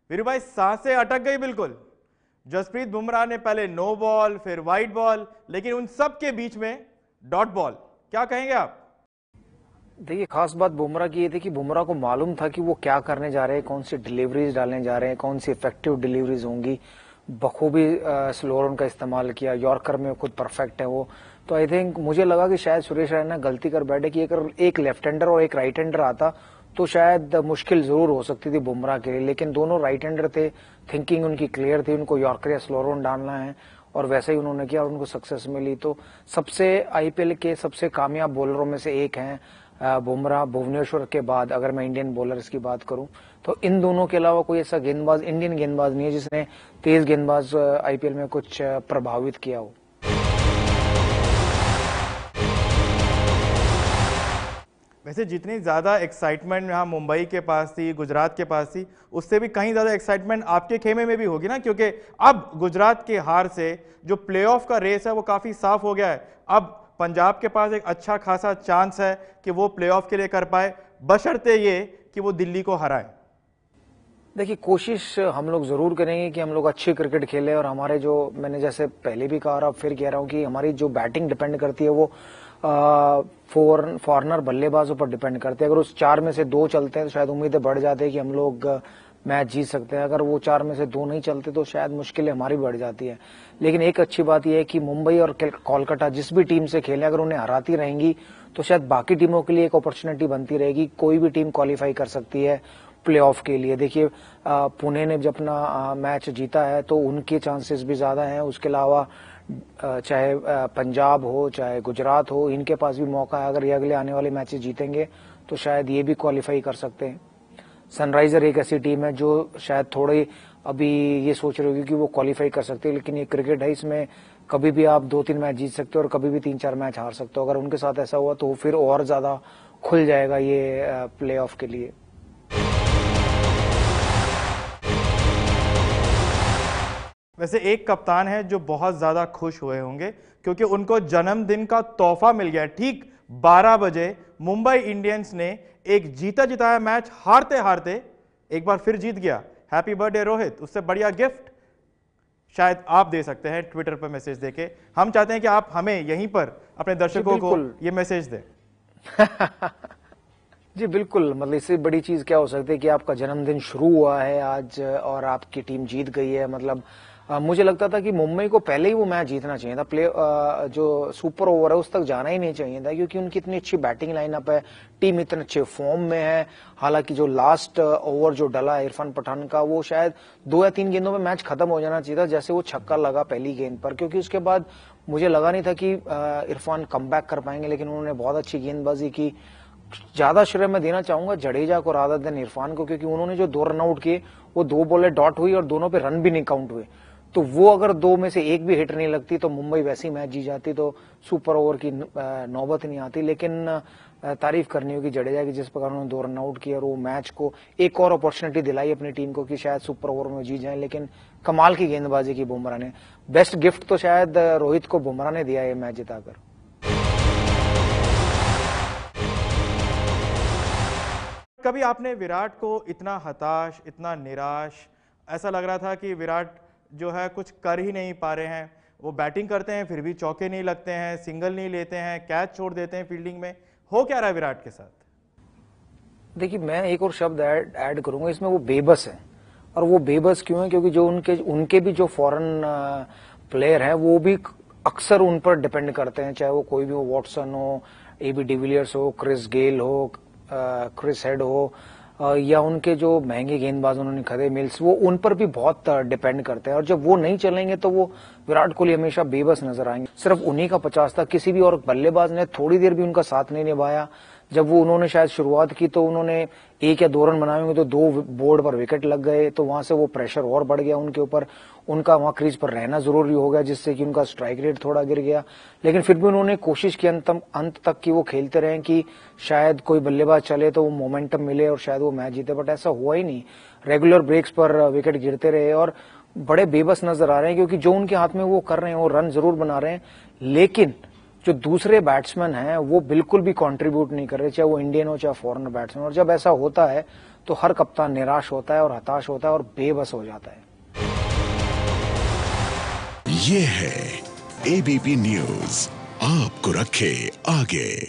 वीरू भाई सांसें अटक गई बिल्कुल। जसप्रीत बुमराह ने पहले नो बॉल, फिर वाइड बॉल, लेकिन उन सब के बीच में डॉट बॉल। क्या कहेंगे आप? देखिए, खास बात बुमराह की ये थी कि बुमराह को मालूम था कि वो क्या करने जा रहे हैं, कौन सी डिलीवरीज डालने जा रहे हैं, कौन सी इफेक्टिव डिलीवरीज होंगी। बखूबी स्लो रन का इस्तेमाल किया, यॉर्कर में खुद परफेक्ट है वो। तो आई थिंक मुझे लगा कि शायद सुरेश रैना गलती कर बैठे कि अगर एक लेफ्ट हैंडर और एक राइट हैंडर आता तो शायद मुश्किल जरूर हो सकती थी बुमराह के लिए, लेकिन दोनों राइट हैंडर थे, थिंकिंग उनकी क्लियर थी, उनको यॉर्कर या स्लो रन डालना है और वैसे ही उन्होंने किया और उनको सक्सेस मिली। तो सबसे आईपीएल के सबसे कामयाब बॉलरों में से एक हैं बुमराह, भुवनेश्वर के बाद। अगर मैं इंडियन बॉलर्स की बात करूं तो इन दोनों के अलावा कोई ऐसा गेंदबाज, इंडियन गेंदबाज नहीं है जिसने तेज गेंदबाज आईपीएल में कुछ प्रभावित किया हो। वैसे जितनी ज्यादा एक्साइटमेंट यहाँ मुंबई के पास थी, गुजरात के पास थी, उससे भी कहीं ज्यादा एक्साइटमेंट आपके खेमे में भी होगी ना, क्योंकि अब गुजरात के हार से जो प्लेऑफ का रेस है वो काफी साफ हो गया है। अब पंजाब के पास एक अच्छा खासा चांस है कि वो प्लेऑफ के लिए कर पाए, बशर्ते ये कि वो दिल्ली को हराए। देखिए, कोशिश हम लोग जरूर करेंगे कि हम लोग अच्छी क्रिकेट खेलें और हमारे जो, मैंने जैसे पहले भी कहा और अब फिर कह रहा हूं कि हमारी जो बैटिंग डिपेंड करती है वो फॉरनर बल्लेबाजों पर डिपेंड करते हैं। अगर उस 4 में से 2 चलते हैं तो शायद उम्मीदें बढ़ जाती है कि हम लोग मैच जीत सकते हैं। अगर वो 4 में से 2 नहीं चलते तो शायद मुश्किलें हमारी बढ़ जाती है। लेकिन एक अच्छी बात यह है कि मुंबई और कोलकाता जिस भी टीम से खेलें, अगर उन्हें हराती रहेंगी तो शायद बाकी टीमों के लिए एक अपॉर्चुनिटी बनती रहेगी। कोई भी टीम क्वालिफाई कर सकती है प्लेऑफ के लिए। देखिए, पुणे ने जब अपना मैच जीता है तो उनके चांसेस भी ज्यादा हैं। उसके अलावा चाहे पंजाब हो चाहे गुजरात हो, इनके पास भी मौका है। अगर ये अगले आने वाले मैचेस जीतेंगे तो शायद ये भी क्वालिफाई कर सकते हैं। सनराइजर एक ऐसी टीम है जो शायद थोड़ी अभी ये सोच रही होगी कि वो क्वालिफाई कर सकते हैं, लेकिन ये क्रिकेट है, इसमें कभी भी आप 2-3 मैच जीत सकते हो और कभी भी 3-4 मैच हार सकते हो। अगर उनके साथ ऐसा हुआ तो फिर और ज्यादा खुल जाएगा ये प्लेऑफ के लिए। वैसे एक कप्तान है जो बहुत ज्यादा खुश हुए होंगे क्योंकि उनको जन्मदिन का तोहफा मिल गया। ठीक 12 बजे मुंबई इंडियंस ने एक जीता जिताया मैच हारते हारते एक बार फिर जीत गया। Happy birthday Rohit. उससे बढ़िया गिफ्ट शायद आप दे सकते हैं ट्विटर पर मैसेज देके। हम चाहते हैं कि आप हमें यहीं पर अपने दर्शकों को ये मैसेज दें। जी बिल्कुल, मतलब इससे बड़ी चीज क्या हो सकती है कि आपका जन्मदिन शुरू हुआ है आज और आपकी टीम जीत गई है। मतलब मुझे लगता था कि मुंबई को पहले ही वो मैच जीतना चाहिए था। जो सुपर ओवर है उस तक जाना ही नहीं चाहिए था, क्योंकि उनकी इतनी अच्छी बैटिंग लाइनअप है, टीम इतने अच्छे फॉर्म में है। हालांकि जो लास्ट ओवर जो डला है इरफान पठान का, वो शायद 2 या 3 गेंदों में मैच खत्म हो जाना चाहिए था, जैसे वो छक्का लगा पहली गेंद पर, क्योंकि उसके बाद मुझे लगा नहीं था कि इरफान कमबैक कर पाएंगे। लेकिन उन्होंने बहुत अच्छी गेंदबाजी की। ज्यादा श्रेय मैं देना चाहूंगा जडेजा को रादर देन इरफान को, क्योंकि उन्होंने जो 2 रन आउट किए वो 2 बॉलें डॉट हुई और दोनों पे रन भी नहीं काउंट हुए। तो वो अगर 2 में से 1 भी हिट नहीं लगती तो मुंबई वैसे ही मैच जीत जाती, तो सुपर ओवर की नौबत नहीं आती। लेकिन तारीफ करनी होगी जडेजा की, जिस प्रकार उन्होंने 2 रन आउट किया और वो मैच को एक और अपॉर्चुनिटी दिलाई अपनी टीम को कि शायद सुपर ओवर में जीत जाए। लेकिन कमाल की गेंदबाजी की बुमराह ने। बेस्ट गिफ्ट तो शायद रोहित को बुमराह ने दिया ये मैच जिताकर। कभी आपने विराट को इतना हताश, इतना निराश, ऐसा लग रहा था कि विराट जो है कुछ कर ही नहीं पा रहे हैं, वो बैटिंग करते हैं फिर भी चौके नहीं लगते हैं, सिंगल नहीं लेते हैं, कैच छोड़ देते हैं फील्डिंग में, हो क्या रहा है विराट के साथ? देखिए, मैं एक और शब्द ऐड करूंगा इसमें, वो बेबस है। और वो बेबस क्यों है? क्योंकि जो उनके भी जो फॉरेन प्लेयर हैं वो भी अक्सर उन पर डिपेंड करते हैं, चाहे वो कोई भी हो, वॉटसन हो, एबी डिविलियर्स हो, क्रिस गेल हो, क्रिस हेड हो, या उनके जो महंगे गेंदबाज उन्होंने खरीदे मिल्स, वो उन पर भी बहुत डिपेंड करते हैं। और जब वो नहीं चलेंगे तो वो विराट कोहली हमेशा बेबस नजर आएंगे। सिर्फ उन्हीं का 50 था, किसी भी और बल्लेबाज ने थोड़ी देर भी उनका साथ नहीं निभाया। जब वो उन्होंने शायद शुरुआत की तो उन्होंने 1 या 2 रन बनाए होंगे तो 2 बोर्ड पर विकेट लग गए, तो वहां से वो प्रेशर और बढ़ गया उनके ऊपर। उनका वहां क्रीज पर रहना जरूरी हो गया, जिससे कि उनका स्ट्राइक रेट थोड़ा गिर गया। लेकिन फिर भी उन्होंने कोशिश की अंत तक कि वो खेलते रहे कि शायद कोई बल्लेबाज चले तो वो मोमेंटम मिले और शायद वो मैच जीते, बट ऐसा हुआ ही नहीं। रेगुलर ब्रेक्स पर विकेट गिरते रहे और बड़े बेबस नजर आ रहे हैं, क्योंकि जो उनके हाथ में वो कर रहे हैं, वो रन जरूर बना रहे हैं, लेकिन जो दूसरे बैट्समैन हैं वो बिल्कुल भी कंट्रीब्यूट नहीं कर रहे, चाहे वो इंडियन हो चाहे फॉरेनर बैट्समैन। और जब ऐसा होता है तो हर कप्तान निराश होता है और हताश होता है और बेबस हो जाता है। ये है एबीपी न्यूज, आपको रखे आगे।